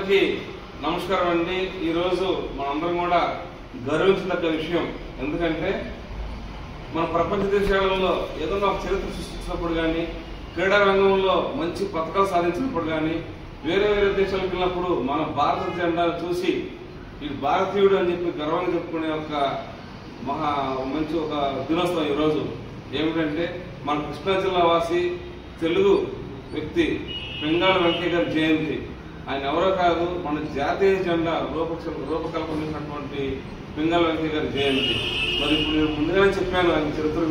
అందరికీ నమస్కారం అండి. ఈరోజు మనందరం కూడా గర్వించదగ్గ విషయం. ఎందుకంటే మన ప్రపంచ దేశాలలో ఏదైనా ఒక చరిత్ర సృష్టించినప్పుడు కానీ, క్రీడా రంగంలో మంచి పథకాలు సాధించినప్పుడు కానీ, వేరే వేరే దేశాలకు వెళ్ళినప్పుడు మన భారత జెండాను చూసి ఈ భారతీయుడు అని చెప్పి గర్వంగా చెప్పుకునే ఒక మంచి ఒక దినోత్సవం ఈరోజు. ఏమిటంటే మన కృష్ణా జిల్లా వాసి తెలుగు వ్యక్తి పింగళ వెంకయ్య గారి జయంతి. ఆయన ఎవరో కాదు, మన జాతీయ జెండా రూపకల్పన చేసినటువంటి పింగళ వెంకయ్య గారి జయంతి. మరి ఇప్పుడు నేను ముందుగానే చెప్పాను, ఆయన చరిత్ర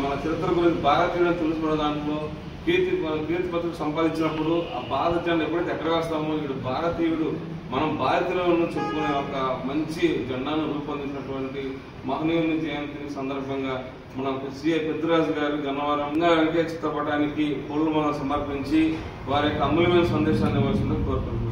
మన చరిత్ర గురించి భారతీయుడు తెలుసుకున్న దాంట్లో కీర్తి పత్రిక సంపాదించినప్పుడు ఆ భారత జెండా ఎప్పుడైతే ఎక్కడ వేస్తామో వీడు భారతీయుడు, మనం భారతీయులను చెప్పుకునే ఒక మంచి జెండాను రూపొందించినటువంటి మహనీయుని జయంతి సందర్భంగా మన సిఐ పెద్దరాజు గారు గన్నవరం వెంకయ్య చిత్రపటానికి పూలమాల సమర్పించి వారి యొక్క అమూల్యమైన సందేశాన్ని ఇవ్వాల్సిందిగా కోరుకుంటున్నాను.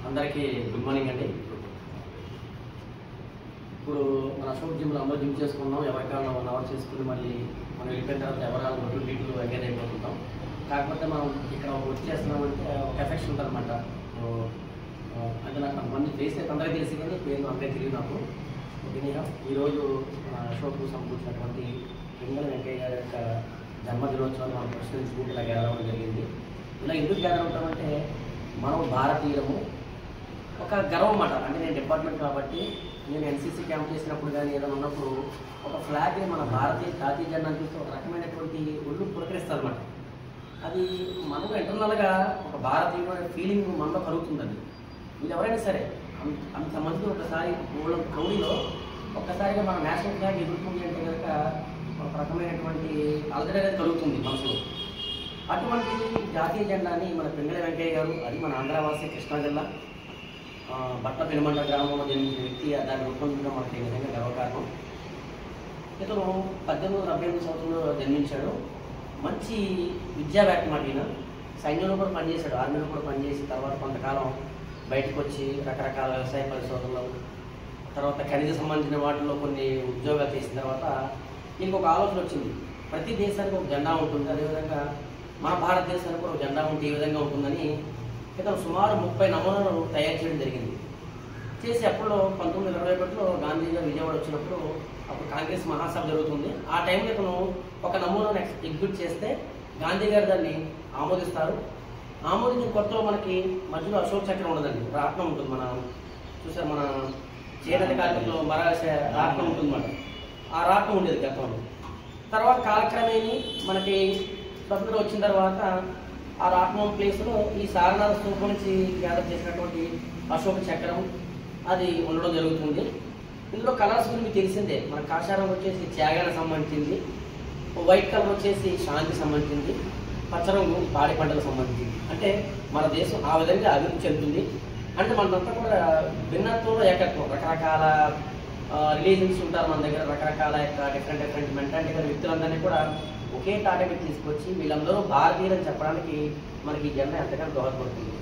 అందరికీ గుడ్ మార్నింగ్ అండి. ఇప్పుడు మన అశోక్ జిమ్లో అందరూ జిమ్ చేసుకున్నాం. ఎవరికైనా 1 అవర్ చేసుకుని మళ్ళీ మనం వెళ్ళిపోయిన తర్వాత ఎవరైనా రొట్టు వీటిలో ఎంగేజ్ అయిపోతుంటాం. కాకపోతే మనం ఇక్కడ వర్క్ చేస్తున్నామంటే ఒక ఎఫెక్షన్ ఉంటుంది అనమాట. అంటే నాకు కొంతమంది ఫేస్ అయితే అందరికీ తెలిసి కానీ పేరు అందరికీ తెలియదు నాకు. ఈరోజు మన అశోక్కు సంబంధించినటువంటి పింగళ వెంకయ్య గారి యొక్క జన్మదినోత్సవాన్ని మన ప్రెసిడెంట్ గ్రూప్ ఇలా గ్యాదర్ అవ్వడం జరిగింది. ఇలా ఎందుకు గ్యాదర్ అవుతామంటే మనం భారతీయులము ఒక గర్వం అన్నమాట. అంటే నేను డిపార్ట్మెంట్ కాబట్టి నేను ఎన్సీసీ క్యాంప్ చేసినప్పుడు కానీ ఏదైనా ఉన్నప్పుడు ఒక ఫ్లాగ్ని మన భారతీయ జాతీయ జెండాను చూస్తే ఒక రకమైనటువంటి ఒళ్ళు పులకరిస్తారు అన్నమాట. అది మనకు ఇంటర్నల్గా ఒక భారతీయుడు అనే ఫీలింగ్ మనలో కలుగుతుందండి. వీళ్ళు ఎవరైనా సరే అంతమంది ఒకసారి కౌడిలో ఒక్కసారిగా మన నేషనల్ ఫ్లాగ్ ఎదుర్కొంది అంటే కనుక ఒక రకమైనటువంటి అలజడి అనేది కలుగుతుంది మనసులో. అటువంటి జాతీయ జెండాని మన పింగళ వెంకయ్య గారు, అది మన ఆంధ్రవాసి కృష్ణా జిల్లా బట్ల పెనుమండ గ్రామంలో జన్మించిన వ్యక్తి, దాన్ని రూపొందించడం మనకి నిజంగా గర్వకారణం. ఇతను 1878 సంవత్సరంలో జన్మించాడు. మంచి విద్యావేత్త మాట. ఈయన సైన్యంలో కూడా పనిచేశాడు, ఆర్మీలో కూడా పనిచేసి తర్వాత కొంతకాలం బయటకు వచ్చి రకరకాల వ్యవసాయ పరిశోధనలు, తర్వాత ఖనిజ సంబంధించిన వాటిలో కొన్ని ఉద్యోగాలు చేసిన తర్వాత ఇంకొక ఆలోచన వచ్చింది. ప్రతి దేశానికి ఒక జెండా ఉంటుంది, అదేవిధంగా మన భారతదేశానికి కూడా ఒక జెండా ఉంటే ఏ విధంగా ఉంటుందని ఇతను సుమారు 30 నమూనాలను తయారు చేయడం జరిగింది. చేసి అప్పుడు 1921లో గాంధీ గారు విజయవాడ వచ్చినప్పుడు అప్పుడు కాంగ్రెస్ మహాసభ జరుగుతుంది. ఆ టైంలో ఇతను ఒక నమూనాను ఎగ్జిబిట్ చేస్తే గాంధీ గారు దాన్ని ఆమోదిస్తారు. ఆమోదించిన కొత్తలో మనకి మధ్యలో అశోక్ చక్రం ఉండదండి, రాట్నం ఉంటుంది. మన చూసారు మన చేనేత కార్మికులు మరాస రాట్నం ఉంటుంది అన్నమాట. ఆ రాట్నం ఉండేది గతంలో. తర్వాత కాలక్రమేణి మనకి స్వతంత్రం వచ్చిన తర్వాత ఆ రాట్నం ప్లేస్లో ఈ సారనాథ స్తూపం నుంచి గ్యాదర్ చేసినటువంటి అశోక చక్రం అది ఉండడం జరుగుతుంది. ఇందులో కలర్స్ గురించి తెలిసిందే. మన కాషాయం వచ్చేసి త్యాగానికి సంబంధించింది, వైట్ కలర్ వచ్చేసి శాంతికి సంబంధించింది, పచ్చ రంగు పాడి పంటలకు సంబంధించింది. అంటే మన దేశం ఆ విధంగా అభివృద్ధి చెందుతుంది. అంటే మనంతా కూడా భిన్నత్వంలో ఏకత్వం, రకరకాల రిలీజన్స్ ఉంటారు మన దగ్గర, రకరకాల డిఫరెంట్ మెంటాలిటీ గల వ్యక్తులందరినీ కూడా ఒకే తాటకి తీసుకొచ్చి వీళ్ళందరూ భారతీయులని చెప్పడానికి మనకి ఈ జెండా ఎంతగానో దోహదపడుతుంది.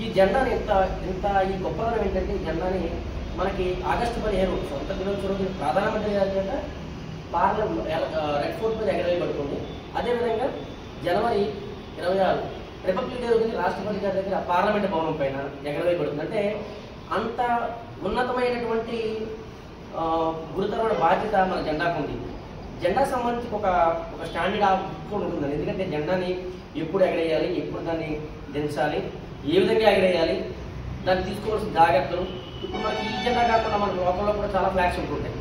ఈ జెండాని ఇంత ఈ గొప్పదనం ఏంటంటే ఈ జెండాని మనకి ఆగస్టు 15 స్వతంత్ర దినోత్సవం రోజు ప్రధానమంత్రి గారి చేత పార్లమెంట్ రెడ్ ఫోర్ట్ మీద ఎగరవేయబడుతుంది. అదేవిధంగా జనవరి 26 రిపబ్లిక్ డే రోజుని రాష్ట్రపతి గారి దగ్గర పార్లమెంట్ భవనం పైన ఎగరవేయబడుతుంది. అంటే అంత ఉన్నతమైనటువంటి గురుతరమైన బాధ్యత మన జెండాకు ఉంది. జెండా సంబంధించి ఒక స్టాండర్డ్ ఆఫ్ ఉంటుందండి. ఎందుకంటే జెండాని ఎప్పుడు ఎగరేయాలి, ఎప్పుడు దాన్ని దించాలి, ఏ విధంగా ఎగరేయాలి, దాన్ని తీసుకోవాల్సిన జాగ్రత్తలు. ఇప్పుడు మనకి ఈ జెండా కాకుండా మన లోకల్లో కూడా చాలా ఫ్లాగ్స్ ఉంటుంటాయి.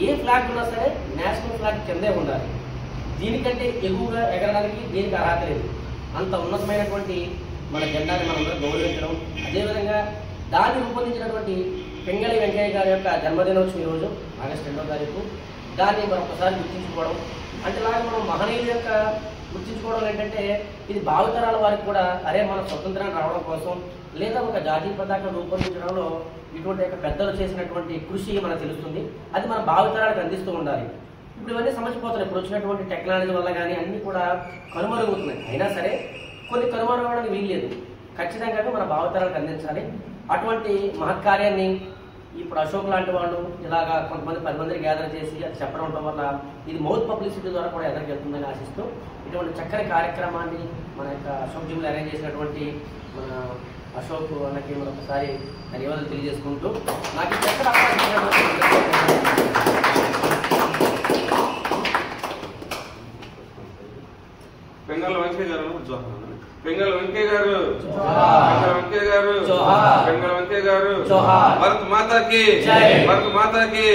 ఏ ఫ్లాగ్ ఉన్నా సరే నేషనల్ ఫ్లాగ్ కిందే ఉండాలి. దీనికంటే ఎక్కువగా ఎగరడానికి దీనికి అర్హత లేదు. అంత ఉన్నతమైనటువంటి మన జెండాని మనం గౌరవించడం, అదేవిధంగా దాన్ని రూపొందించినటువంటి పింగళ వెంకయ్య గారి యొక్క జన్మదినోత్సవం ఈరోజు ఆగస్టు 2వ తారీఖు. దాన్ని మరొకసారి గుర్తించుకోవడం అంటే ఇలాగ మనం మహనీయుల యొక్క గుర్తించుకోవడం ఏంటంటే ఇది భావితరాల వారికి కూడా అరే మన స్వతంత్రాన్ని రావడం కోసం లేదా ఒక జాతీయ పతాకం రూపొందించడంలో ఇటువంటి యొక్క పెద్దలు చేసినటువంటి కృషి మనకు తెలుస్తుంది. అది మన భావితరాలకు అందిస్తూ ఉండాలి. ఇప్పుడు ఇవన్నీ సమర్చిపోతున్నాయి. ఇప్పుడు వచ్చినటువంటి టెక్నాలజీ వల్ల కానీ అన్నీ కూడా కనుమరుగుతున్నాయి. అయినా సరే కొన్ని కనుమరుగవడానికి వీల్లేదు. ఖచ్చితంగా మన భావితరాలకు అందించాలి. అటువంటి మహత్కార్యాన్ని ఇప్పుడు అశోక్ లాంటి వాళ్ళు ఇలాగా కొంతమంది 10 మందిని గ్యాదర్ చేసి అది చెప్పడం వల్ల ఇది మౌత్ పబ్లిసిటీ ద్వారా కూడా ఎదరికి వెళ్తుందని ఆశిస్తూ ఇటువంటి చక్కని కార్యక్రమాన్ని మన యొక్క అశోక్ జిమ్లో అరేంజ్ చేసినటువంటి మన అశోక్ అన్నకి మరొకసారి ధన్యవాదాలు తెలియజేసుకుంటూ నాకు చక్కని పెంగళ వెంకయ్య గారు పెంగళ వెంకయ్య గారు పెంగళ వెంకయ్య గారు పెంగళ వెంకయ్య గారు భారత్ మాతాకి భారత్ మాతాకి